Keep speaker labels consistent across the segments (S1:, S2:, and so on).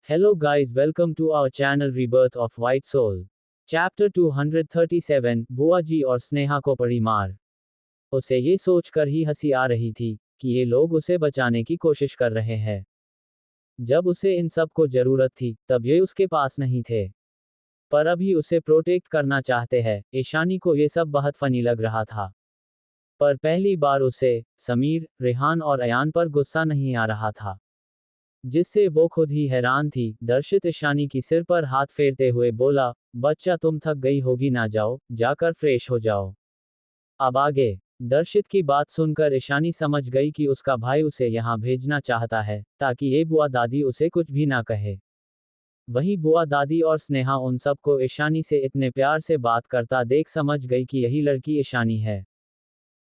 S1: Hello guys, welcome to our channel Rebirth of White Soul. Chapter 237, बुआ जी और स्नेहा को पड़ी मार। उसे ये सोचकर ही हंसी आ रही थी कि ये लोग उसे बचाने की कोशिश कर रहे हैं। जब उसे इन सब को जरूरत थी तब ये उसके पास नहीं थे, पर अभी उसे प्रोटेक्ट करना चाहते हैं। ईशानी को ये सब बहुत फनी लग रहा था, पर पहली बार उसे समीर, रेहान और अयान पर गुस्सा नहीं आ रहा था, जिससे वो खुद ही हैरान थी। दर्शित ईशानी की सिर पर हाथ फेरते हुए बोला, बच्चा तुम थक गई होगी ना, जाओ जाकर फ्रेश हो जाओ। अब आगे। दर्शित की बात सुनकर ईशानी समझ गई कि उसका भाई उसे यहाँ भेजना चाहता है ताकि ये बुआ दादी उसे कुछ भी ना कहे। वहीं बुआ दादी और स्नेहा उन सबको ईशानी से इतने प्यार से बात करता देख समझ गई कि यही लड़की ईशानी है।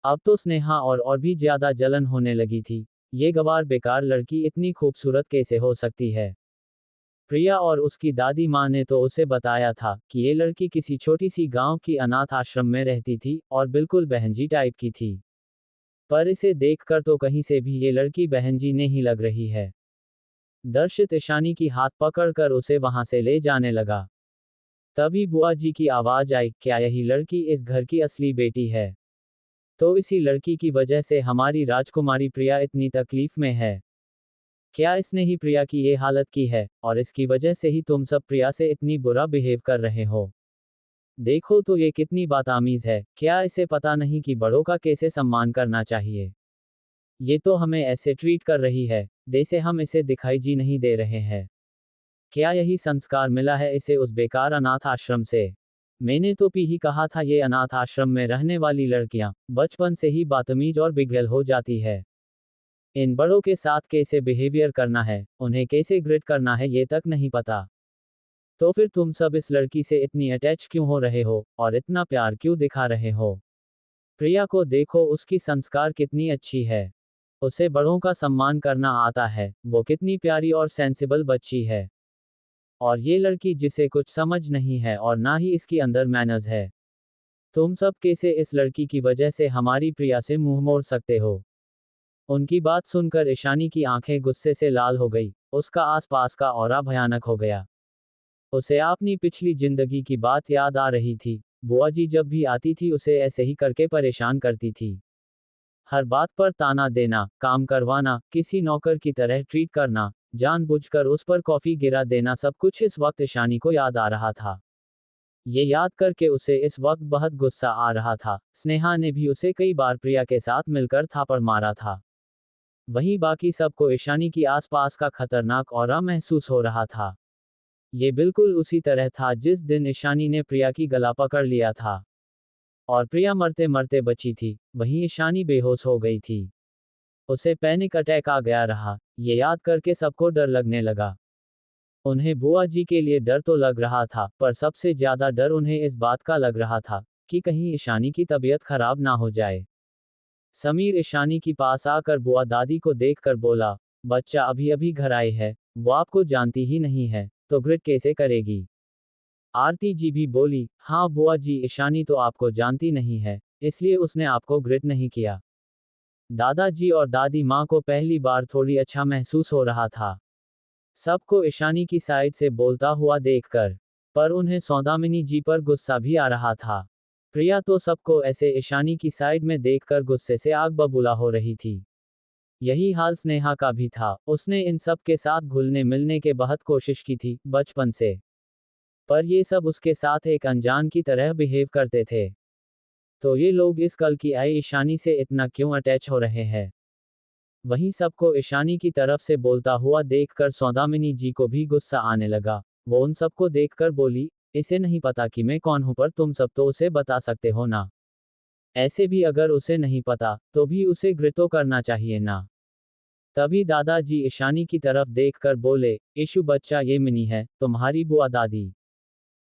S1: अब तो स्नेहा और भी ज्यादा जलन होने लगी थी। ये गवार बेकार लड़की इतनी खूबसूरत कैसे हो सकती है। प्रिया और उसकी दादी माँ ने तो उसे बताया था कि ये लड़की किसी छोटी सी गांव की अनाथ आश्रम में रहती थी और बिल्कुल बहनजी टाइप की थी, पर इसे देखकर तो कहीं से भी ये लड़की बहनजी नहीं लग रही है। दर्शित ईशानी की हाथ पकड़कर उसे वहां से ले जाने लगा। तभी बुआ जी की आवाज आई, क्या यही लड़की इस घर की असली बेटी है? तो इसी लड़की की वजह से हमारी राजकुमारी प्रिया इतनी तकलीफ में है। क्या इसने ही प्रिया की ये हालत की है, और इसकी वजह से ही तुम सब प्रिया से इतनी बुरा बिहेव कर रहे हो? देखो तो ये कितनी बातामीज है। क्या इसे पता नहीं कि बड़ों का कैसे सम्मान करना चाहिए? ये तो हमें ऐसे ट्रीट कर रही है जैसे हम इसे दिखाई जी नहीं दे रहे हैं। क्या यही संस्कार मिला है इसे उस बेकार अनाथ आश्रम से? मैंने तो ही कहा था ये अनाथ आश्रम में रहने वाली लड़कियां बचपन से ही बदतमीज और बिगड़ैल हो जाती है। इन बड़ों के साथ कैसे बिहेवियर करना है, उन्हें कैसे ग्रिड करना है, ये तक नहीं पता। तो फिर तुम सब इस लड़की से इतनी अटैच क्यों हो रहे हो और इतना प्यार क्यों दिखा रहे हो? प्रिया को देखो, उसकी संस्कार कितनी अच्छी है। उसे बड़ों का सम्मान करना आता है। वो कितनी प्यारी और सेंसिबल बच्ची है। और ये लड़की जिसे कुछ समझ नहीं है और ना ही इसकी अंदर मैनर्स है। तुम सब कैसे इस लड़की की वजह से हमारी प्रिया से मुंह मोड़ सकते हो? उनकी बात सुनकर ईशानी की आंखें गुस्से से लाल हो गई। उसका आसपास का ऑरा भयानक हो गया। उसे अपनी पिछली जिंदगी की बात याद आ रही थी। बुआ जी जब भी आती थी उसे ऐसे ही करके परेशान करती थी। हर बात पर ताना देना, काम करवाना, किसी नौकर की तरह ट्रीट करना, जानबूझकर उस पर कॉफी गिरा देना, सब कुछ इस वक्त ईशानी को याद आ रहा था। ये याद करके उसे इस वक्त बहुत गुस्सा आ रहा था। स्नेहा ने भी उसे कई बार प्रिया के साथ मिलकर थापड़ मारा था। वहीं बाकी सबको ईशानी की आसपास का खतरनाक ऑरा महसूस हो रहा था। ये बिल्कुल उसी तरह था जिस दिन ईशानी ने प्रिया की गला पकड़ लिया था और प्रिया मरते मरते बची थी। वहीं ईशानी बेहोश हो गई थी। उसे पैनिक अटैक आ गया रहा। ये याद करके सबको डर लगने लगा। उन्हें बुआ जी के लिए डर तो लग रहा था, पर सबसे ज्यादा डर उन्हें इस बात का लग रहा था कि कहीं ईशानी की तबीयत खराब ना हो जाए। समीर ईशानी के पास आकर बुआ दादी को देखकर बोला, बच्चा अभी अभी घर आए है, वो आपको जानती ही नहीं है तो ग्रिड कैसे करेगी? आरती जी भी बोली, हाँ बुआ जी, ईशानी तो आपको जानती नहीं है, इसलिए उसने आपको ग्रिड नहीं किया। दादाजी और दादी माँ को पहली बार थोड़ी अच्छा महसूस हो रहा था, सबको ईशानी की साइड से बोलता हुआ देखकर। पर उन्हें सौदामिनी जी पर गुस्सा भी आ रहा था। प्रिया तो सबको ऐसे ईशानी की साइड में देखकर गुस्से से आग बबूला हो रही थी। यही हाल स्नेहा का भी था। उसने इन सब के साथ घुलने मिलने के बहुत कोशिश की थी बचपन से, पर ये सब उसके साथ एक अनजान की तरह बिहेव करते थे। तो ये लोग इस कल की आई ईशानी से इतना क्यों अटैच हो रहे हैं? वहीं सबको ईशानी की तरफ से बोलता हुआ देखकर सौदामिनी जी को भी गुस्सा आने लगा। वो उन सबको देखकर बोली, इसे नहीं पता कि मैं कौन हूं, पर तुम सब तो उसे बता सकते हो ना? ऐसे भी अगर उसे नहीं पता तो भी उसे ग्रितो करना चाहिए ना? तभी दादाजी ईशानी की तरफ देखकर बोले, ईशु बच्चा, ये मिनी है तुम्हारी बुआ दादी।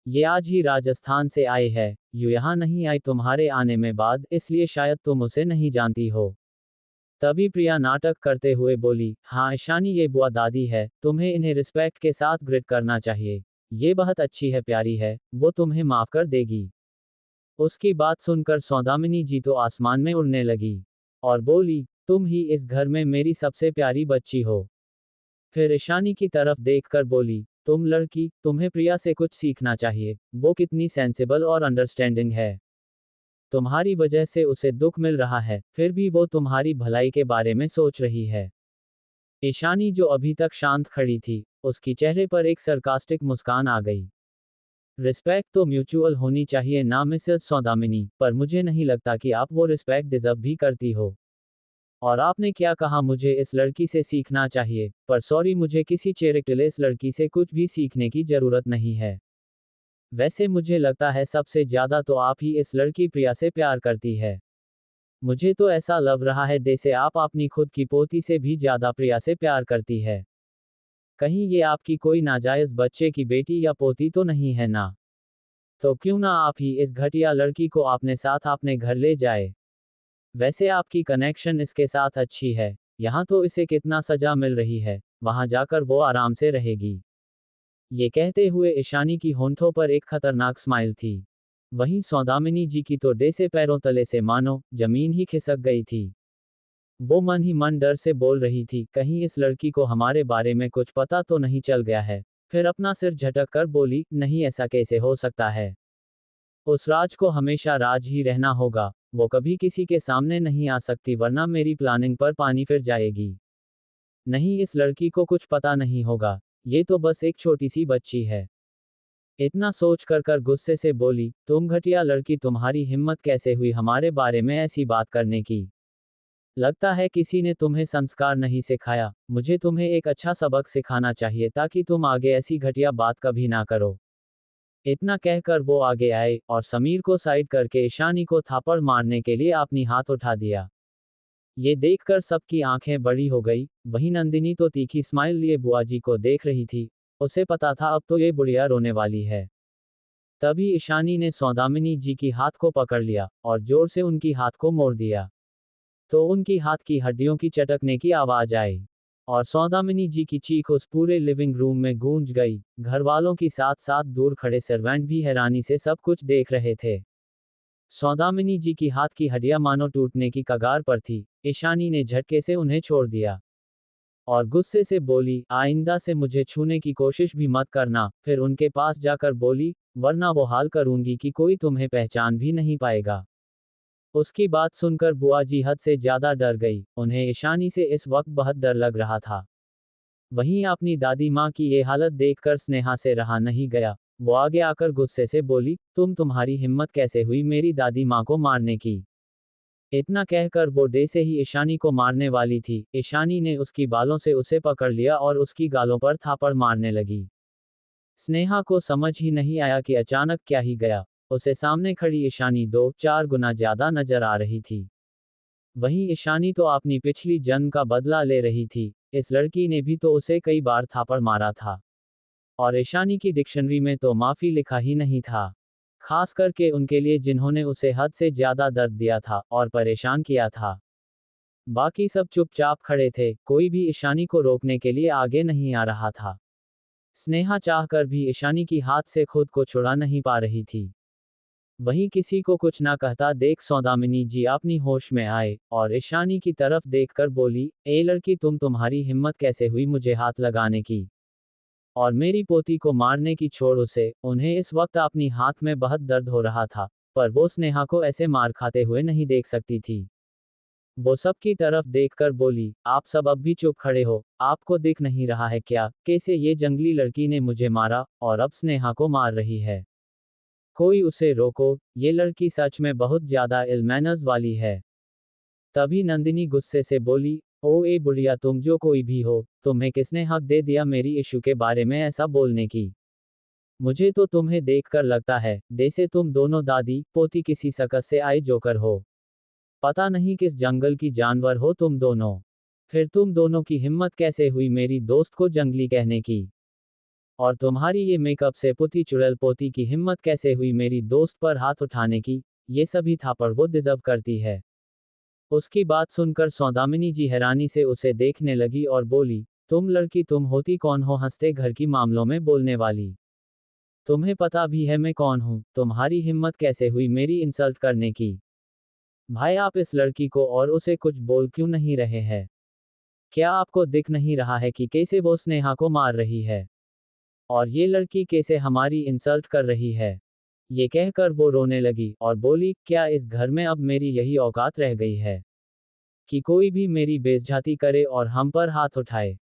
S1: ये आज ही राजस्थान से आए है। यू यहाँ नहीं आई तुम्हारे आने में बाद, इसलिए शायद तुम उसे नहीं जानती हो। तभी प्रिया नाटक करते हुए बोली, हाँ ईशानी, ये बुआ दादी है, तुम्हें इन्हें रिस्पेक्ट के साथ ग्रिड करना चाहिए। ये बहुत अच्छी है, प्यारी है, वो तुम्हें माफ कर देगी। उसकी बात सुनकर सौदामिनी जी तो आसमान में उड़ने लगी और बोली, तुम ही इस घर में मेरी सबसे प्यारी बच्ची हो। फिर ईशानी की तरफ देखकर बोली, तुम लड़की, तुम्हें प्रिया से कुछ सीखना चाहिए, वो कितनी सेंसिबल और अंडरस्टैंडिंग है। तुम्हारी वजह से उसे दुख मिल रहा है, फिर भी वो तुम्हारी भलाई के बारे में सोच रही है। ईशानी जो अभी तक शांत खड़ी थी, उसकी चेहरे पर एक सरकास्टिक मुस्कान आ गई। रिस्पेक्ट तो म्यूचुअल होनी चाहिए ना मिसेस सौदामिनी, पर मुझे नहीं लगता कि आप वो रिस्पेक्ट डिजर्व भी करती हो। और आपने क्या कहा, मुझे इस लड़की से सीखना चाहिए, पर सॉरी, मुझे किसी चेरेक्टलेस लड़की से कुछ भी सीखने की जरूरत नहीं है। वैसे मुझे लगता है सबसे ज्यादा तो आप ही इस लड़की प्रिया से प्यार करती है। मुझे तो ऐसा लग रहा है जैसे आप अपनी खुद की पोती से भी ज्यादा प्रिया से प्यार करती है। कहीं ये आपकी कोई नाजायज बच्चे की बेटी या पोती तो नहीं है ना? तो क्यों ना आप ही इस घटिया लड़की को अपने साथ अपने घर ले जाए। वैसे आपकी कनेक्शन इसके साथ अच्छी है, यहाँ तो इसे कितना सजा मिल रही है, वहां जाकर वो आराम से रहेगी। ये कहते हुए ईशानी की होंठों पर एक खतरनाक स्माइल थी। वहीं सौदामिनी जी की तो डे से पैरों तले से मानो जमीन ही खिसक गई थी। वो मन ही मन डर से बोल रही थी, कहीं इस लड़की को हमारे बारे में कुछ पता तो नहीं चल गया है। फिर अपना सिर झटक कर बोली, नहीं, ऐसा कैसे हो सकता है। उस राज को हमेशा राज ही रहना होगा, वो कभी किसी के सामने नहीं आ सकती, वरना मेरी प्लानिंग पर पानी फिर जाएगी। नहीं, इस लड़की को कुछ पता नहीं होगा, ये तो बस एक छोटी सी बच्ची है। इतना सोच कर गुस्से से बोली, तुम घटिया लड़की, तुम्हारी हिम्मत कैसे हुई हमारे बारे में ऐसी बात करने की। लगता है किसी ने तुम्हें संस्कार नहीं सिखाया, मुझे तुम्हें एक अच्छा सबक सिखाना चाहिए ताकि तुम आगे ऐसी घटिया बात कभी ना करो। इतना कहकर वो आगे आए और समीर को साइड करके ईशानी को थापड़ मारने के लिए अपनी हाथ उठा दिया। ये देखकर सबकी आंखें बड़ी हो गई। वहीं नंदिनी तो तीखी स्माइल लिए बुआ जी को देख रही थी। उसे पता था अब तो ये बुढ़िया रोने वाली है। तभी ईशानी ने सौदामिनी जी की हाथ को पकड़ लिया और जोर से उनकी हाथ को मोड़ दिया। तो उनकी हाथ की हड्डियों की चटकने की आवाज आई और सौदामिनी जी की चीख उस पूरे लिविंग रूम में गूंज गई। घर वालों की साथ साथ दूर खड़े सर्वेंट भी हैरानी से सब कुछ देख रहे थे। सौदामिनी जी की हाथ की हड्डियां मानो टूटने की कगार पर थी। ईशानी ने झटके से उन्हें छोड़ दिया और गुस्से से बोली, आइंदा से मुझे छूने की कोशिश भी मत करना। फिर उनके पास जाकर बोली, वरना वो हाल करूंगी कि कोई तुम्हें पहचान भी नहीं पाएगा। उसकी बात सुनकर बुआ जी हद से ज्यादा डर गई। उन्हें ईशानी से इस वक्त बहुत डर लग रहा था। वहीं अपनी दादी माँ की ये हालत देखकर स्नेहा से रहा नहीं गया। वो आगे आकर गुस्से से बोली, तुम्हारी हिम्मत कैसे हुई मेरी दादी माँ को मारने की। इतना कहकर वो डे से ही ईशानी को मारने वाली थी। ईशानी ने उसकी बालों से उसे पकड़ लिया और उसकी गालों पर थापड़ मारने लगी। स्नेहा को समझ ही नहीं आया कि अचानक क्या ही गया। उसे सामने खड़ी ईशानी 2-4 गुना ज्यादा नजर आ रही थी। वहीं ईशानी तो अपनी पिछली जन्म का बदला ले रही थी। इस लड़की ने भी तो उसे कई बार थापड़ मारा था और ईशानी की डिक्शनरी में तो माफी लिखा ही नहीं था। खास करके उनके लिए जिन्होंने उसे हद से ज्यादा दर्द दिया था और परेशान किया था। बाकी सब चुपचाप खड़े थे, कोई भी ईशानी को रोकने के लिए आगे नहीं आ रहा था। स्नेहा चाहकर भी ईशानी की हाथ से खुद को छुड़ा नहीं पा रही थी। वहीं किसी को कुछ ना कहता देख सौदामिनी जी अपनी होश में आए और ईशानी की तरफ देखकर बोली, ए लड़की, तुम्हारी हिम्मत कैसे हुई मुझे हाथ लगाने की और मेरी पोती को मारने की। छोड़ उसे। उन्हें इस वक्त अपनी हाथ में बहुत दर्द हो रहा था, पर वो स्नेहा को ऐसे मार खाते हुए नहीं देख सकती थी। वो सबकी तरफ देखकर बोली, आप सब अब भी चुप खड़े हो, आपको दिख नहीं रहा है क्या कैसे ये जंगली लड़की ने मुझे मारा और अब स्नेहा को मार रही है। कोई उसे रोको, ये लड़की सच में बहुत ज्यादा इल मैनर्स वाली है। तभी नंदिनी गुस्से से बोली, ओ ए बुढ़िया, तुम जो कोई भी हो, तुम्हें किसने हक दे दिया मेरी इशू के बारे में ऐसा बोलने की। मुझे तो तुम्हें देखकर लगता है जैसे तुम दोनों दादी पोती किसी सकस से आए जोकर हो। पता नहीं किस जंगल की जानवर हो तुम दोनों। फिर तुम दोनों की हिम्मत कैसे हुई मेरी दोस्त को जंगली कहने की। और तुम्हारी ये मेकअप से पुती चुड़ैल पोती की हिम्मत कैसे हुई मेरी दोस्त पर हाथ उठाने की। ये सभी थापड़ वो डिजर्व करती है। उसकी बात सुनकर सौदामिनी जी हैरानी से उसे देखने लगी और बोली, तुम लड़की, तुम होती कौन हो हंसते घर की मामलों में बोलने वाली। तुम्हें पता भी है मैं कौन हूँ। तुम्हारी हिम्मत कैसे हुई मेरी इंसल्ट करने की। भाई, आप इस लड़की को और उसे कुछ बोल क्यों नहीं रहे हैं। क्या आपको दिख नहीं रहा है कि कैसे वो स्नेहा को मार रही है? और ये लड़की कैसे हमारी इंसल्ट कर रही है? ये कहकर वो रोने लगी और बोली, क्या इस घर में अब मेरी यही औकात रह गई है कि कोई भी मेरी बेइज्जती करे और हम पर हाथ उठाए?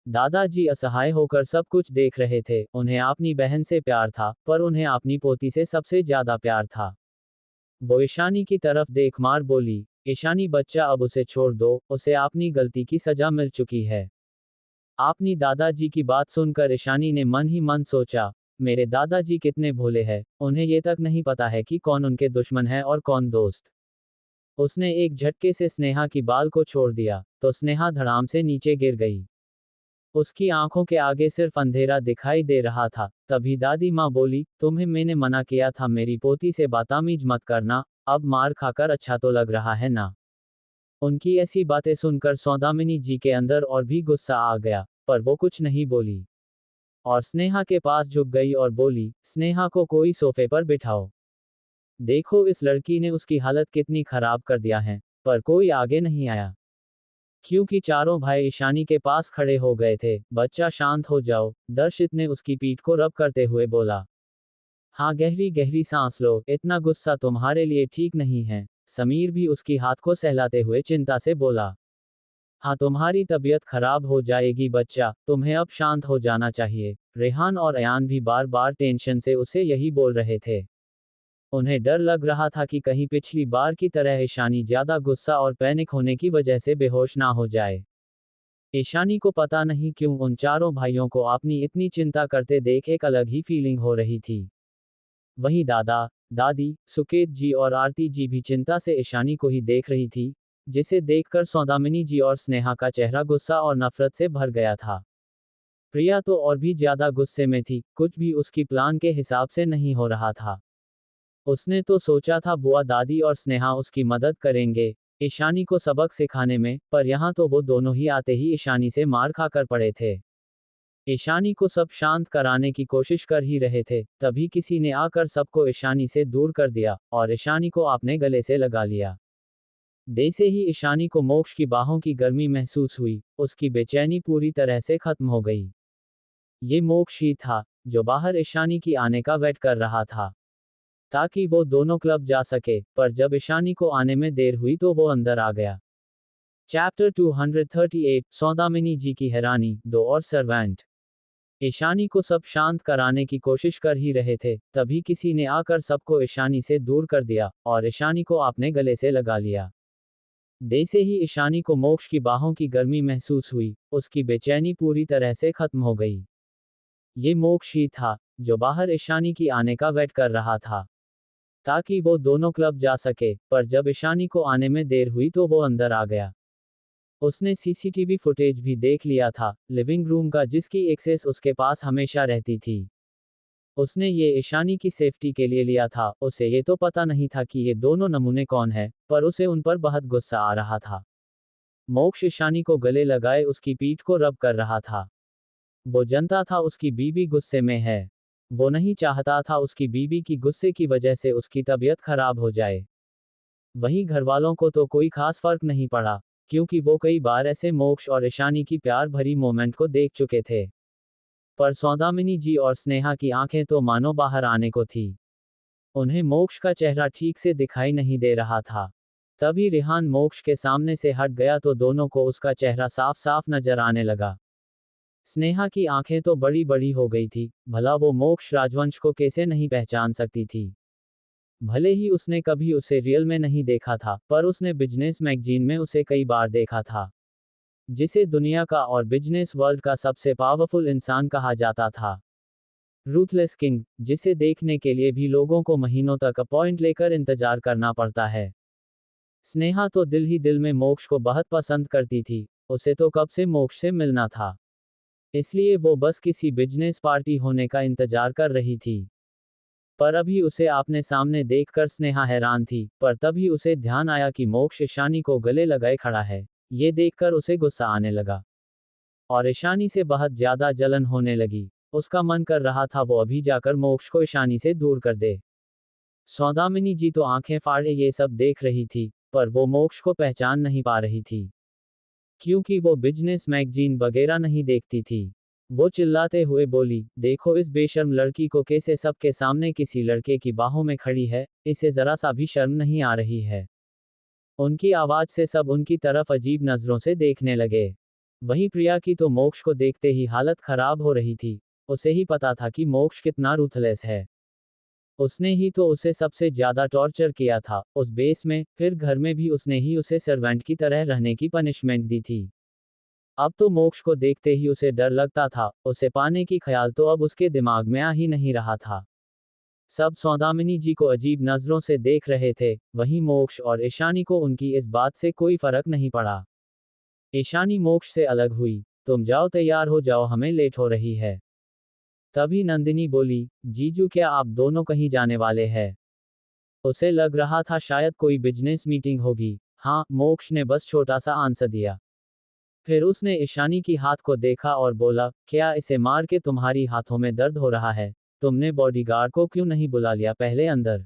S1: दादाजी असहाय होकर सब कुछ देख रहे थे। उन्हें अपनी बहन से प्यार था, पर उन्हें अपनी पोती से सबसे ज्यादा प्यार था। वो ईशानी की तरफ देख मार बोली, ईशानी बच्चा, अब उसे छोड़ दो, उसे अपनी गलती की सजा मिल चुकी है। आपनी दादाजी की बात सुनकर ईशानी ने मन ही मन सोचा, मेरे दादाजी कितने भोले हैं, उन्हें ये तक नहीं पता है कि कौन उनके दुश्मन है और कौन दोस्त। उसने एक झटके से स्नेहा की बाल को छोड़ दिया, तो स्नेहा धड़ाम से नीचे गिर गई। उसकी आंखों के आगे सिर्फ अंधेरा दिखाई दे रहा था। तभी दादी माँ बोली, तुम्हें मैंने मना किया था मेरी पोती से बदतमीज मत करना, अब मार खाकर अच्छा तो लग रहा है ना? उनकी ऐसी बातें सुनकर सौदामिनी जी के अंदर और भी गुस्सा आ गया, पर वो कुछ नहीं बोली और स्नेहा के पास झुक गई और बोली, स्नेहा को कोई सोफे पर बिठाओ। देखो इस लड़की ने उसकी हालत कितनी खराब कर दिया है। पर कोई आगे नहीं आया, क्योंकि चारों भाई ईशानी के पास खड़े हो गए थे। बच्चा शांत हो जाओ, दर्शित ने उसकी पीठ को रब करते हुए बोला। हाँ, गहरी गहरी सांस लो, इतना गुस्सा तुम्हारे लिए ठीक नहीं है। समीर भी उसकी हाथ को सहलाते हुए चिंता से बोला। हाँ, तुम्हारी तबीयत खराब हो जाएगी बच्चा, तुम्हें अब शांत हो जाना चाहिए। रेहान और अयान भी बार बार टेंशन से उसे यही बोल रहे थे। उन्हें डर लग रहा था कि कहीं पिछली बार की तरह ईशानी ज्यादा गुस्सा और पैनिक होने की वजह से बेहोश ना हो जाए। ईशानी को पता नहीं क्यों उन चारों भाइयों को अपनी इतनी चिंता करते देख एक अलग ही फीलिंग हो रही थी। वहीं दादा, दादी, सुकेत जी और आरती जी भी चिंता से ईशानी को ही देख रही थी, जिसे देखकर सौदामिनी जी और स्नेहा का चेहरा गुस्सा और नफरत से भर गया था। प्रिया तो और भी ज्यादा गुस्से में थी, कुछ भी उसकी प्लान के हिसाब से नहीं हो रहा था। उसने तो सोचा था बुआ दादी और स्नेहा उसकी मदद करेंगे ईशानी को सबक सिखाने में, पर यहाँ तो वो दोनों ही आते ही ईशानी से मार खाकर पड़े थे। ईशानी को सब शांत कराने की कोशिश कर ही रहे थे, तभी किसी ने आकर सबको ईशानी से दूर कर दिया और ईशानी को अपने गले से लगा लिया। जैसे ही ईशानी को मोक्ष की बाहों की गर्मी महसूस हुई, उसकी बेचैनी पूरी तरह से खत्म हो गई। ये मोक्ष ही था, जो बाहर ईशानी की आने का वेट कर रहा था, ताकि वो दोनों क्लब जा सके, पर जब ईशानी को आने में देर हुई तो वो अंदर आ गया। चैप्टर 238, सौदामिनी जी की हैरानी, दो और सर्वेंट। ईशानी को सब शांत कराने की कोशिश कर ही रहे थे, तभी किसी ने आकर सबको ईशानी से दूर कर दिया और ईशानी को अपने गले से लगा लिया। जैसे ही ईशानी को मोक्ष की बाहों की गर्मी महसूस हुई, उसकी बेचैनी पूरी तरह से खत्म हो गई। ये मोक्ष ही था, जो बाहर ईशानी की आने का वेट कर रहा था, ताकि वो दोनों क्लब जा सके, पर जब ईशानी को आने में देर हुई तो वो अंदर आ गया। उसने सीसीटीवी फुटेज भी देख लिया था, लिविंग रूम का, जिसकी एक्सेस उसके पास हमेशा रहती थी। उसने ये ईशानी की सेफ्टी के लिए लिया था। उसे ये तो पता नहीं था कि ये दोनों नमूने कौन है, पर उसे उन पर बहुत गुस्सा आ रहा था। मोक्ष ईशानी को गले लगाए उसकी पीठ को रब कर रहा था। वो जानता था उसकी बीबी गुस्से में है। वो नहीं चाहता था उसकी बीबी की गुस्से की वजह से उसकी तबीयत खराब हो जाए। वहीं घरवालों को तो कोई खास फर्क नहीं पड़ा, क्योंकि वो कई बार ऐसे मोक्ष और ईशानी की प्यार भरी मोमेंट को देख चुके थे। पर सौदामिनी जी और स्नेहा की आंखें तो मानो बाहर आने को थी। उन्हें मोक्ष का चेहरा ठीक से दिखाई नहीं दे रहा था। तभी रेहान मोक्ष के सामने से हट गया तो दोनों को उसका चेहरा साफ साफ नजर आने लगा। स्नेहा की आंखें तो बड़ी बड़ी हो गई थी, भला वो मोक्ष राजवंश को कैसे नहीं पहचान सकती थी। भले ही उसने कभी उसे रियल में नहीं देखा था, पर उसने बिजनेस मैगजीन में उसे कई बार देखा था, जिसे दुनिया का और बिजनेस वर्ल्ड का सबसे पावरफुल इंसान कहा जाता था। रूथलेस किंग, जिसे देखने के लिए भी लोगों को महीनों तक अपॉइंट लेकर इंतजार करना पड़ता है। स्नेहा तो दिल ही दिल में मोक्ष को बहुत पसंद करती थी। उसे तो कब से मोक्ष से मिलना था, इसलिए वो बस किसी बिजनेस पार्टी होने का इंतजार कर रही थी। पर अभी उसे आपने सामने देखकर स्नेहा हैरान थी, पर तभी उसे ध्यान आया कि मोक्ष ईशानी को गले लगाए खड़ा है। ये देखकर उसे गुस्सा आने लगा और ईशानी से बहुत ज्यादा जलन होने लगी। उसका मन कर रहा था वो अभी जाकर मोक्ष को ईशानी से दूर कर दे। सौदामिनी जी तो आंखें फाड़े ये सब देख रही थी, पर वो मोक्ष को पहचान नहीं पा रही थी। क्योंकि वो बिजनेस मैगजीन वगैरह नहीं देखती थी। वो चिल्लाते हुए बोली, देखो इस बेशर्म लड़की को कैसे सबके सामने किसी लड़के की बाहों में खड़ी है, इसे जरा सा भी शर्म नहीं आ रही है। उनकी आवाज से सब उनकी तरफ अजीब नजरों से देखने लगे। वहीं प्रिया की तो मोक्ष को देखते ही हालत खराब हो रही थी। उसे ही पता था कि मोक्ष कितना रूथलेस है। उसने ही तो उसे सबसे ज्यादा टॉर्चर किया था, उस बेस में, फिर घर में भी उसने ही उसे सर्वेंट की तरह रहने की पनिशमेंट दी थी। अब तो मोक्ष को देखते ही उसे डर लगता था, उसे पाने की ख्याल तो अब उसके दिमाग में आ ही नहीं रहा था। सब सौदामिनी जी को अजीब नजरों से देख रहे थे, वहीं मोक्ष और ईशानी को उनकी इस बात से कोई फर्क नहीं पड़ा। ईशानी मोक्ष से अलग हुई, तुम जाओ तैयार हो जाओ, हमें लेट हो रही है। तभी नंदिनी बोली, जीजू क्या आप दोनों कहीं जाने वाले हैं? उसे लग रहा था शायद कोई बिजनेस मीटिंग होगी। हाँ, मोक्ष ने बस छोटा सा आंसर दिया। फिर उसने ईशानी की हाथ को देखा और बोला, क्या इसे मार के तुम्हारी हाथों में दर्द हो रहा है? तुमने बॉडीगार्ड को क्यों नहीं बुला लिया पहले अंदर?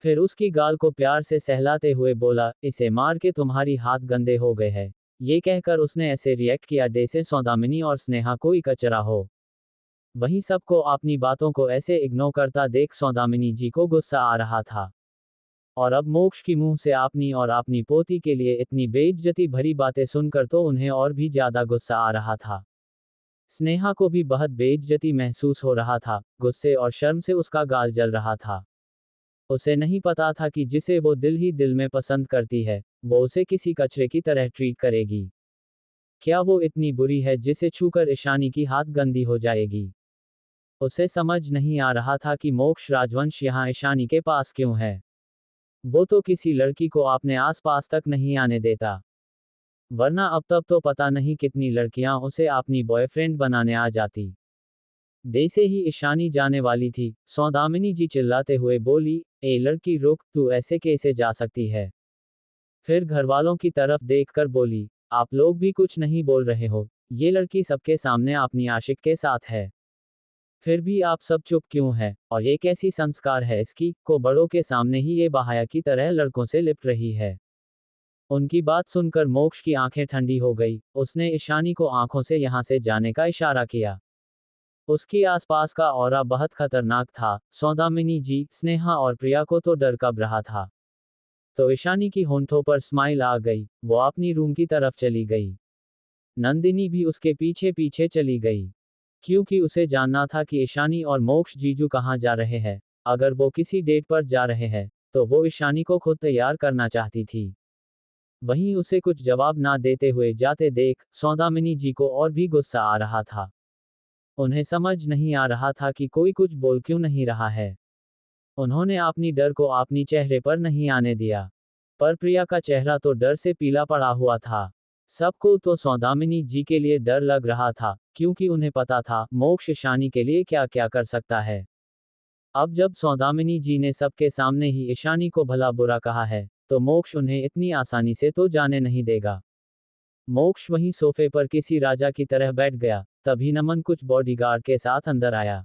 S1: फिर उसकी गाल को प्यार से सहलाते हुए बोला, इसे मार के तुम्हारी हाथ गंदे हो गए हैं। ये कहकर उसने ऐसे रिएक्ट किया जैसे सौदामिनी और स्नेहा कोई कचरा हो। वहीं सबको अपनी बातों को ऐसे इग्नोर करता देख सौदामिनी जी को गुस्सा आ रहा था। और अब मोक्ष की मुंह से अपनी और अपनी पोती के लिए इतनी बेइज्जती भरी बातें सुनकर तो उन्हें और भी ज्यादा गुस्सा आ रहा था। स्नेहा को भी बहुत बेइज्जती महसूस हो रहा था, गुस्से और शर्म से उसका गाल जल रहा था। उसे नहीं पता था कि जिसे वो दिल ही दिल में पसंद करती है, वो उसे किसी कचरे की तरह ट्रीट करेगी। क्या वो इतनी बुरी है जिसे छूकर ईशानी की हाथ गंदी हो जाएगी? उसे समझ नहीं आ रहा था कि मोक्ष राजवंश यहाँ ईशानी के पास क्यों है। वो तो किसी लड़की को अपने आसपास तक नहीं आने देता, वरना अब तक तो पता नहीं कितनी लड़कियां उसे अपनी बॉयफ्रेंड बनाने आ जाती। जैसे ही ईशानी जाने वाली थी, सौदामिनी जी चिल्लाते हुए बोली, ए लड़की रुक, तू ऐसे कैसे जा सकती है? फिर घरवालों की तरफ देखकर बोली, आप लोग भी कुछ नहीं बोल रहे हो, ये लड़की सबके सामने अपनी आशिक के साथ है। फिर भी आप सब चुप क्यों है, और ये कैसी संस्कार है इसकी, को बड़ों के सामने ही ये बहाया की तरह लड़कों से लिपट रही है। उनकी बात सुनकर मोक्ष की आंखें ठंडी हो गई, उसने ईशानी को आंखों से यहाँ से जाने का इशारा किया। उसकी आसपास का ऑरा बहुत खतरनाक था, सौदामिनी जी, स्नेहा और प्रिया को तो डर कब रहा था। तो ईशानी की होंठों पर स्माइल आ गई, वो अपनी रूम की तरफ चली गई। नंदिनी भी उसके पीछे पीछे चली गई, क्योंकि उसे जानना था कि ईशानी और मोक्ष जीजू कहाँ जा रहे हैं। अगर वो किसी डेट पर जा रहे हैं, तो वो ईशानी को खुद तैयार करना चाहती थी। वहीं उसे कुछ जवाब ना देते हुए जाते देख सौदामिनी जी को और भी गुस्सा आ रहा था। उन्हें समझ नहीं आ रहा था कि कोई कुछ बोल क्यों नहीं रहा है। उन्होंने अपनी डर को अपनी चेहरे पर नहीं आने दिया, पर प्रिया का चेहरा तो डर से पीला पड़ा हुआ था। सबको तो सौदामिनी जी के लिए डर लग रहा था, क्योंकि उन्हें पता था मोक्ष ईशानी के लिए क्या क्या कर सकता है। अब जब सौदामिनी जी ने सबके सामने ही ईशानी को भला बुरा कहा है, तो मोक्ष उन्हें इतनी आसानी से तो जाने नहीं देगा। मोक्ष वहीं सोफे पर किसी राजा की तरह बैठ गया, तभी नमन कुछ बॉडीगार्ड के साथ अंदर आया।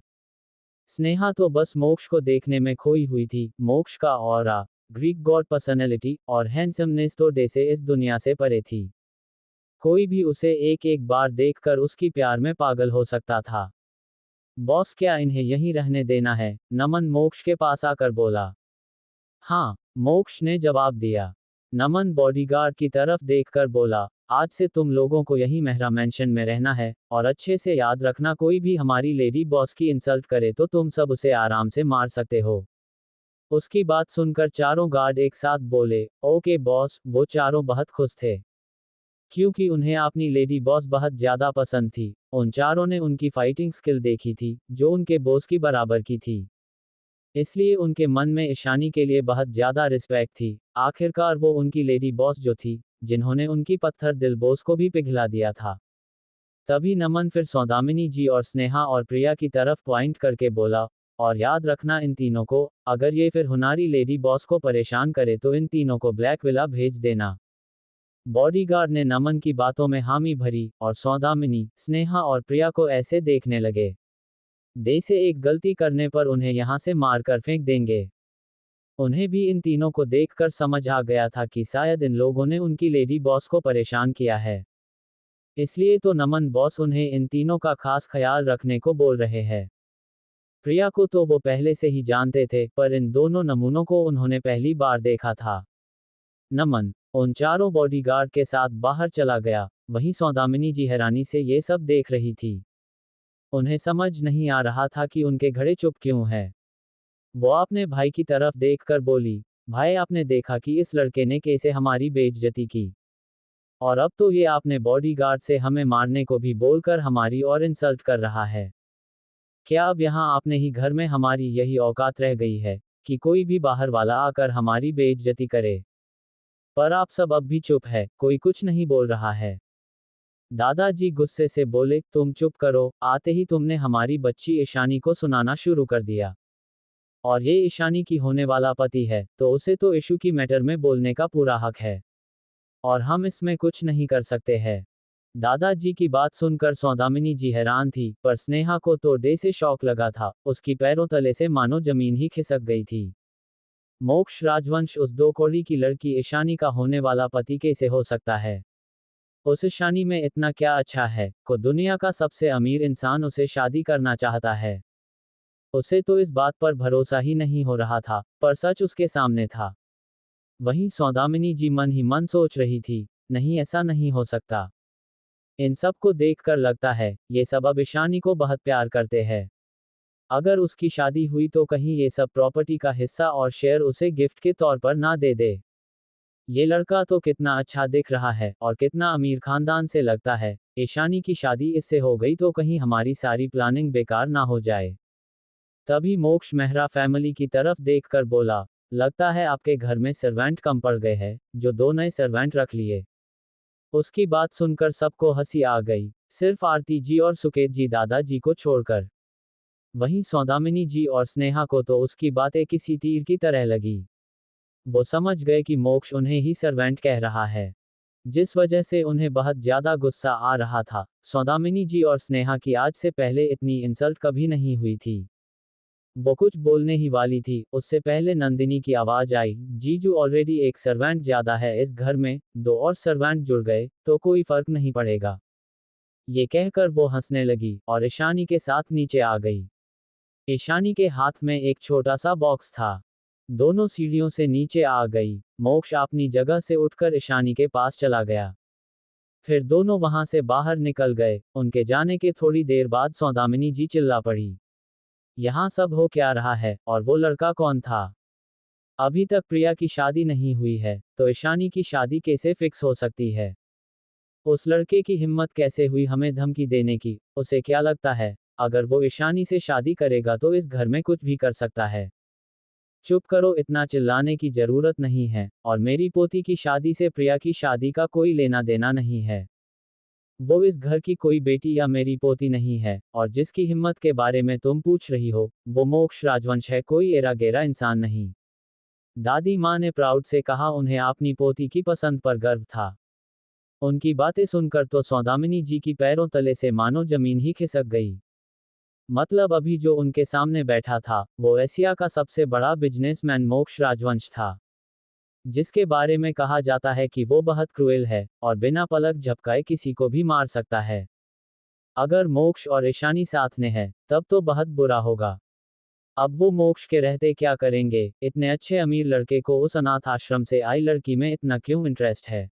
S1: स्नेहा तो बस मोक्ष को देखने में खोई हुई थी, मोक्ष का ऑरा, ग्रीक गॉड पर्सनैलिटी और हैंडसमनेस तो जैसे इस दुनिया से परे थी। कोई भी उसे एक एक बार देखकर उसकी प्यार में पागल हो सकता था। बॉस क्या इन्हें यहीं रहने देना है? नमन मोक्ष के पास आकर बोला। हाँ, मोक्ष ने जवाब दिया। नमन बॉडीगार्ड की तरफ देखकर बोला, आज से तुम लोगों को यहीं मेहरा मेंशन में रहना है, और अच्छे से याद रखना कोई भी हमारी लेडी बॉस की इंसल्ट करे तो तुम सब उसे आराम से मार सकते हो। उसकी बात सुनकर चारों गार्ड एक साथ बोले, ओके बॉस। वो चारों बहुत खुश थे, क्योंकि उन्हें अपनी लेडी बॉस बहुत ज्यादा पसंद थी। उन चारों ने उनकी फाइटिंग स्किल देखी थी, जो उनके बॉस की बराबर की थी। इसलिए उनके मन में ईशानी के लिए बहुत ज्यादा रिस्पेक्ट थी। आखिरकार वो उनकी लेडी बॉस जो थी, जिन्होंने उनकी पत्थर दिल बॉस को भी पिघला दिया था। तभी नमन फिर सौदामिनी जी और स्नेहा और प्रिया की तरफ पॉइंट करके बोला, और याद रखना इन तीनों को, अगर ये फिर हुनारी लेडी बॉस को परेशान करे तो इन तीनों को ब्लैक विला भेज देना। बॉडीगार्ड ने नमन की बातों में हामी भरी, और सौदामिनी, स्नेहा और प्रिया को ऐसे देखने लगे जैसे एक गलती करने पर उन्हें यहाँ से मारकर फेंक देंगे। उन्हें भी इन तीनों को देखकर समझ आ गया था कि शायद इन लोगों ने उनकी लेडी बॉस को परेशान किया है। इसलिए तो नमन बॉस उन्हें इन तीनों का खास ख्याल रखने को बोल रहे हैं। प्रिया को तो वो पहले से ही जानते थे, पर इन दोनों नमूनों को उन्होंने पहली बार देखा था। नमन उन चारों बॉडीगार्ड के साथ बाहर चला गया। वहीं सौदामिनी जी हैरानी से ये सब देख रही थी। उन्हें समझ नहीं आ रहा था कि उनके घड़े चुप क्यों हैं। वो अपने भाई की तरफ देखकर बोली, भाई आपने देखा कि इस लड़के ने कैसे हमारी बेइज्जती की। और अब तो ये आपने बॉडीगार्ड से हमें मारने को भी बोलकर हमारी और इंसल्ट कर रहा है। क्या अब यहाँ आपने ही घर में हमारी यही औकात रह गई है कि कोई भी बाहर वाला आकर हमारी बेइज्जती करे। पर आप सब अब भी चुप है, कोई कुछ नहीं बोल रहा है। दादाजी गुस्से से बोले, तुम चुप करो, आते ही तुमने हमारी बच्ची ईशानी को सुनाना शुरू कर दिया। और ये ईशानी की होने वाला पति है, तो उसे तो इशू की मैटर में बोलने का पूरा हक है। और हम इसमें कुछ नहीं कर सकते हैं। दादाजी की बात सुनकर सौदामिनी जी हैरान थी, पर स्नेहा को तो डे से शौक लगा था। उसकी पैरों तले से मानो जमीन ही खिसक गई थी। मोक्ष राजवंश उस दो कौड़ी की लड़की ईशानी का होने वाला पति कैसे हो सकता है? उस ईशानी में इतना क्या अच्छा है को दुनिया का सबसे अमीर इंसान उसे शादी करना चाहता है? उसे तो इस बात पर भरोसा ही नहीं हो रहा था, पर सच उसके सामने था। वहीं सौदामिनी जी मन ही मन सोच रही थी, नहीं ऐसा नहीं हो सकता। इन सब को देखकर लगता है ये सब अब ईशानी को बहुत प्यार करते हैं। अगर उसकी शादी हुई तो कहीं ये सब प्रॉपर्टी का हिस्सा और शेयर उसे गिफ्ट के तौर पर ना दे दे। ये लड़का तो कितना अच्छा दिख रहा है और कितना अमीर खानदान से लगता है। ईशानी की शादी इससे हो गई तो कहीं हमारी सारी प्लानिंग बेकार ना हो जाए। तभी मोक्ष मेहरा फैमिली की तरफ देखकर बोला, लगता है आपके घर में सर्वेंट कम पड़ गए हैं, जो दो नए सर्वेंट रख लिए। उसकी बात सुनकर सबको हंसी आ गई, सिर्फ आरती जी और सुकेत जी दादाजी को छोड़कर। वहीं सौदामिनी जी और स्नेहा को तो उसकी बातें किसी तीर की तरह लगी। वो समझ गए कि मोक्ष उन्हें ही सर्वेंट कह रहा है, जिस वजह से उन्हें बहुत ज्यादा गुस्सा आ रहा था। सौदामिनी जी और स्नेहा की आज से पहले इतनी इंसल्ट कभी नहीं हुई थी। वो कुछ बोलने ही वाली थी, उससे पहले नंदिनी की आवाज आई, जीजू ऑलरेडी एक सर्वेंट ज्यादा है इस घर में, दो और सर्वेंट जुड़ गए तो कोई फर्क नहीं पड़ेगा। ये कहकर वो हंसने लगी और ईशानी के साथ नीचे आ गई। ईशानी के हाथ में एक छोटा सा बॉक्स था। दोनों सीढ़ियों से नीचे आ गई। मोक्ष अपनी जगह से उठकर ईशानी के पास चला गया। फिर दोनों वहां से बाहर निकल गए। उनके जाने के थोड़ी देर बाद सौदामिनी जी चिल्ला पड़ी, यहाँ सब हो क्या रहा है, और वो लड़का कौन था? अभी तक प्रिया की शादी नहीं हुई है, तो ईशानी की शादी कैसे फिक्स हो सकती है? उस लड़के की हिम्मत कैसे हुई हमें धमकी देने की? उसे क्या लगता है, अगर वो ईशानी से शादी करेगा तो इस घर में कुछ भी कर सकता है? चुप करो, इतना चिल्लाने की जरूरत नहीं है, और मेरी पोती की शादी से प्रिया की शादी का कोई लेना देना नहीं है। वो इस घर की कोई बेटी या मेरी पोती नहीं है, और जिसकी हिम्मत के बारे में तुम पूछ रही हो, वो मोक्ष राजवंश है, कोई एरा गेरा इंसान नहीं। दादी माँ ने प्राउड से कहा। उन्हें अपनी पोती की पसंद पर गर्व था। उनकी बातें सुनकर तो सौदामिनी जी की पैरों तले से मानो जमीन ही खिसक गई। मतलब अभी जो उनके सामने बैठा था, वो एशिया का सबसे बड़ा बिजनेसमैन मोक्ष राजवंश था, जिसके बारे में कहा जाता है कि वो बहुत क्रूएल है और बिना पलक झपकाए किसी को भी मार सकता है। अगर मोक्ष और ईशानी साथ में है, तब तो बहुत बुरा होगा। अब वो मोक्ष के रहते क्या करेंगे? इतने अच्छे अमीर लड़के को उस अनाथ आश्रम से आई लड़की में इतना क्यों इंटरेस्ट है?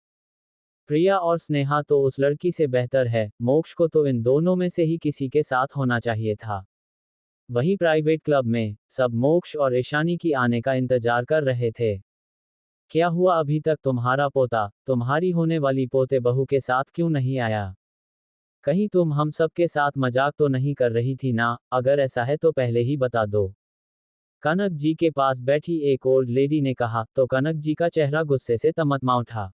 S1: प्रिया और स्नेहा तो उस लड़की से बेहतर है, मोक्ष को तो इन दोनों में से ही किसी के साथ होना चाहिए था। वहीं प्राइवेट क्लब में सब मोक्ष और ईशानी की आने का इंतजार कर रहे थे। क्या हुआ, अभी तक तुम्हारा पोता, तुम्हारी होने वाली पोते बहू के साथ क्यों नहीं आया? कहीं तुम हम सब के साथ मजाक तो नहीं कर रही थी ना? अगर ऐसा है तो पहले ही बता दो। कनक जी के पास बैठी एक ओल्ड लेडी ने कहा, तो कनक जी का चेहरा गुस्से से तमतमा उठा।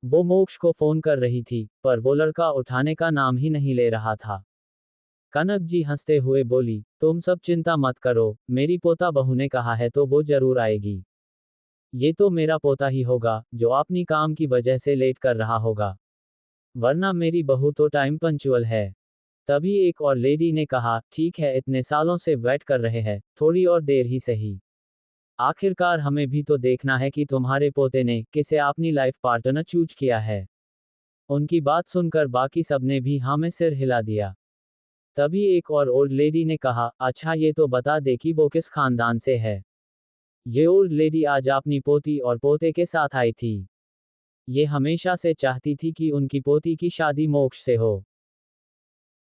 S1: वो मोक्ष को फोन कर रही थी, पर वो लड़का उठाने का नाम ही नहीं ले रहा था। कनक जी हंसते हुए बोली, तुम सब चिंता मत करो, मेरी पोता बहू ने कहा है तो वो जरूर आएगी। ये तो मेरा पोता ही होगा, जो अपनी काम की वजह से लेट कर रहा होगा, वरना मेरी बहू तो टाइम पंचुअल है। तभी एक और लेडी ने कहा, ठीक है, इतने सालों से वेट कर रहे हैं, थोड़ी और देर ही सही। आखिरकार हमें भी तो देखना है कि तुम्हारे पोते ने किसे अपनी लाइफ पार्टनर चूज किया है। उनकी बात सुनकर बाकी सबने भी हाँ में सिर हिला दिया। तभी एक और ओल्ड लेडी ने कहा, अच्छा ये तो बता दे कि वो किस खानदान से है। ये ओल्ड लेडी आज अपनी पोती और पोते के साथ आई थी। ये हमेशा से चाहती थी कि उनकी पोती की शादी मोक्ष से हो।